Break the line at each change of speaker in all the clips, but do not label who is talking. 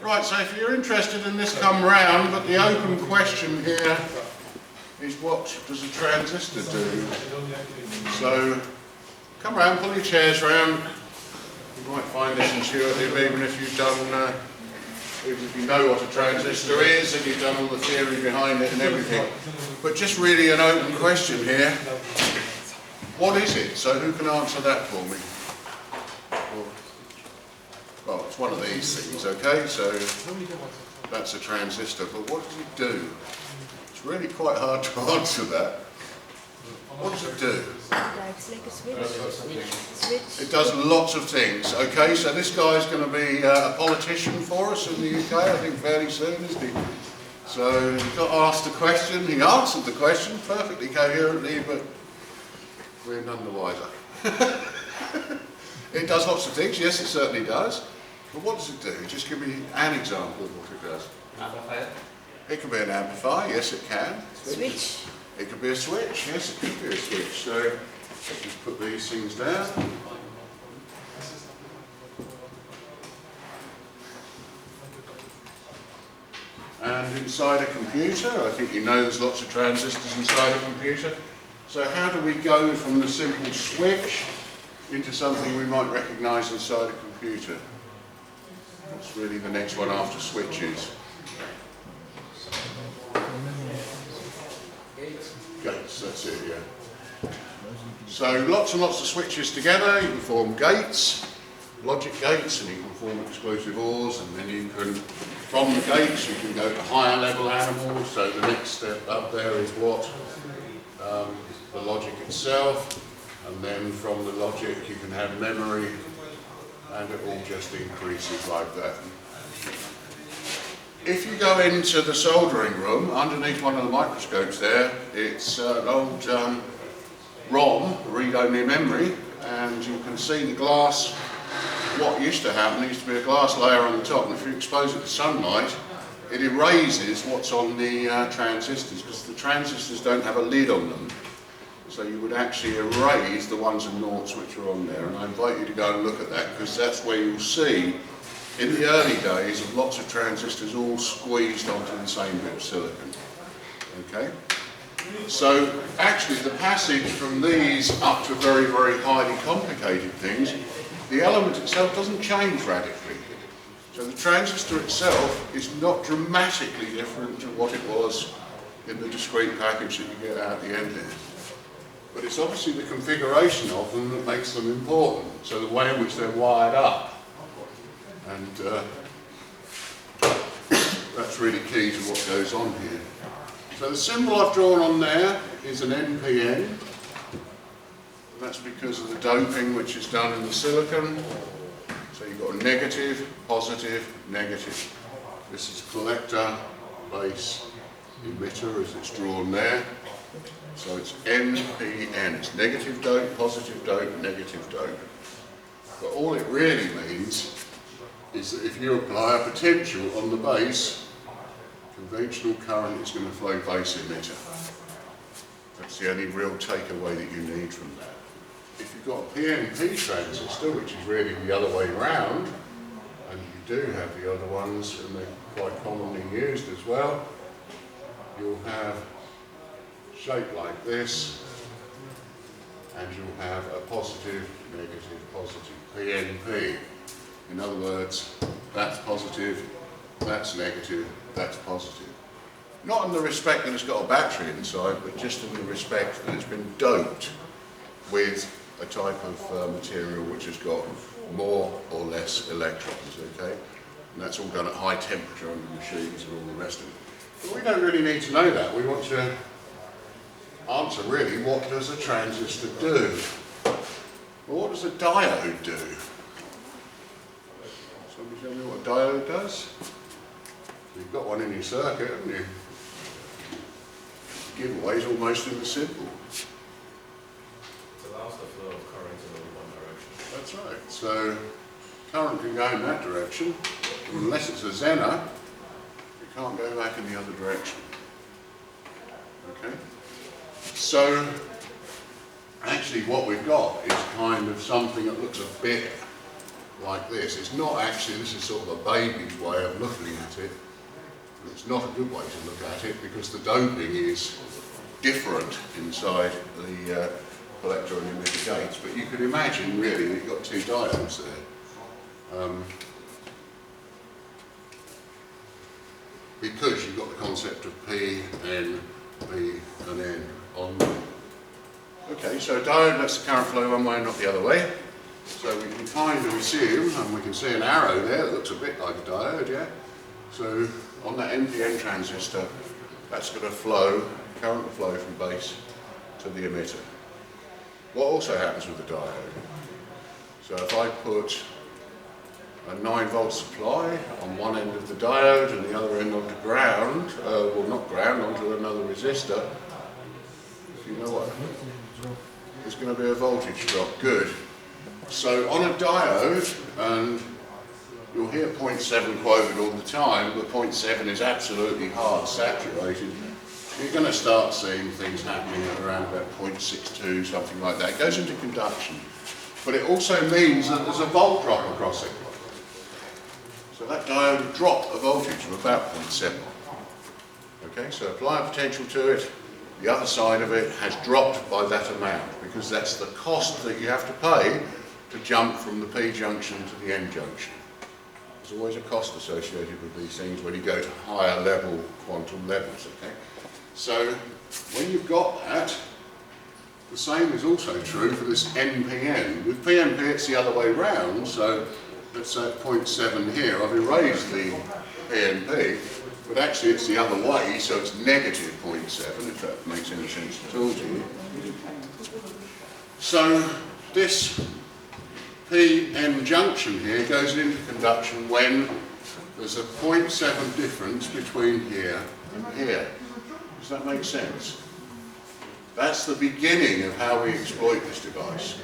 Right, so if you're interested in this, come round, but the open question here is what does a transistor do? So come round, pull your chairs round. You might find this intuitive even if you've done, even if you know what a transistor is and you've done all the theory behind it and everything. But just really an open question here. What is it? So who can answer that for me? Well, it's one of these things, okay? So that's a transistor, but what does it do? It's really quite hard to answer that. What does it do?
It's like a switch.
It does lots of things. Okay, so this guy's going to be a politician for us in the UK, I think fairly soon, isn't he? So he got asked a question, he answered the question perfectly coherently, but we're none the wiser. It does lots of things, yes it certainly does. But what does it do? Just give me an example of what it does.
Amplifier?
It can be an amplifier, yes it can.
Switch.
It could be a switch, yes it could be a switch. So let's just put these things down. And inside a computer, I think you know there's lots of transistors inside a computer. So how do we go from the simple switch into something we might recognise inside a computer? That's really the next one after switches. Gates, that's it, yeah. So lots and lots of switches together, you can form gates, logic gates, and you can form explosive ORs, and then you can, from the gates, you can go to higher level animals. So the next step up there is what? The logic itself, and then from the logic you can have memory, and it all just increases like that. If you go into the soldering room, underneath one of the microscopes there, it's an old ROM, read-only memory, and you can see the glass. What used to happen, there used to be a glass layer on the top, and if you expose it to sunlight, it erases what's on the transistors, because the transistors don't have a lid on them. So you would actually erase the ones and noughts which are on there, and I invite you to go and look at that, because that's where you'll see in the early days of lots of transistors all squeezed onto the same bit of silicon. Okay? So actually the passage from these up to very, very highly complicated things, the element itself doesn't change radically. So the transistor itself is not dramatically different to what it was in the discrete package that you get out the end there. But it's obviously the configuration of them that makes them important, so the way in which they're wired up. And that's really key to what goes on here. So the symbol I've drawn on there is an NPN. That's because of the doping which is done in the silicon. So you've got a negative, positive, negative. This is collector, base, emitter as it's drawn there. So it's NPN, it's negative dope, positive dope, negative dope. But all it really means is that if you apply a potential on the base, conventional current is going to flow base emitter. That's the only real takeaway that you need from that. If you've got a PNP transistor, which is really the other way round, and you do have the other ones, and they're quite commonly used as well, you'll have shape like this, and you'll have a positive, negative, positive, PNP. In other words, that's positive, that's negative, that's positive. Not in the respect that it's got a battery inside, but just in the respect that it's been doped with a type of material which has got more or less electrons, okay? And that's all done at high temperature on the machines and all the rest of it. But we don't really need to know that. We want to answer really, what does a transistor do? Well, what does a diode do? Somebody tell me what a diode does? You've got one in your circuit, haven't you? The giveaway is almost in the symbol.
It allows the flow of current in only one direction.
That's right. So current can go in that direction, and unless it's a Zener, it can't go back in the other direction. Okay? So actually what we've got is kind of something that looks a bit like this. It's not actually, this is sort of a baby's way of looking at it. It's not a good way to look at it because the doping is different inside the collector and emitter gates. But you can imagine really that you've got two diodes there. Because you've got the concept of P, N, P and N on there. Okay, so diode, that's the current flow one way, not the other way. So we can kind of assume, and we can see an arrow there that looks a bit like a diode, yeah? So on that NPN transistor, that's going to flow, current will flow from base to the emitter. What also happens with the diode? So if I put a 9-volt supply on one end of the diode and the other end onto ground, well not ground, onto another resistor, you know what? There's going to be a voltage drop. Good. So on a diode, and you'll hear 0.7 quoted all the time, but 0.7 is absolutely hard saturated. You're going to start seeing things happening at around about 0.62, something like that. It goes into conduction. But it also means that there's a volt drop across it. So that diode will drop a voltage of about 0.7. Okay, so apply a potential to it. The other side of it has dropped by that amount because that's the cost that you have to pay to jump from the P junction to the N junction. There's always a cost associated with these things when you go to higher level quantum levels. Okay, so when you've got that, the same is also true for this NPN. With PNP it's the other way round, so let's say at 0.7 here, I've erased the PNP, but actually it's the other way, so it's negative 0.7, if that makes any sense at all to you. So this PN junction here goes into conduction when there's a 0.7 difference between here and here. Does that make sense? That's the beginning of how we exploit this device.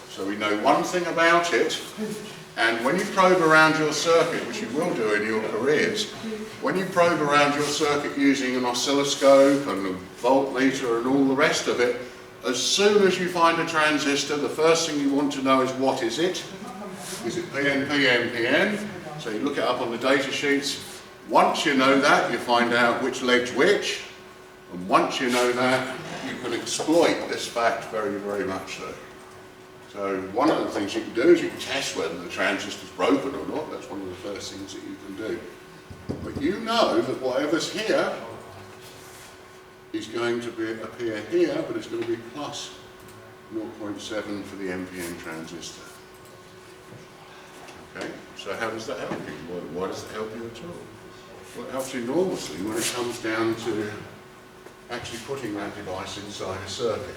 So we know one thing about it, and when you probe around your circuit, which you will do in your careers, when you probe around your circuit using an oscilloscope and a voltmeter and all the rest of it, as soon as you find a transistor, the first thing you want to know is what is it? Is it PNP, NPN? So you look it up on the data sheets. Once you know that, you find out which leg's which, and once you know that, you can exploit this fact very, very much so. So one of the things you can do is you can test whether the transistor's broken or not. That's one of the first things that you can do. But you know that whatever's here is going to appear here, but it's going to be plus 0.7 for the NPN transistor. Okay, so how does that help you? Why does it help you at all? Well, it helps you enormously when it comes down to actually putting that device inside a circuit.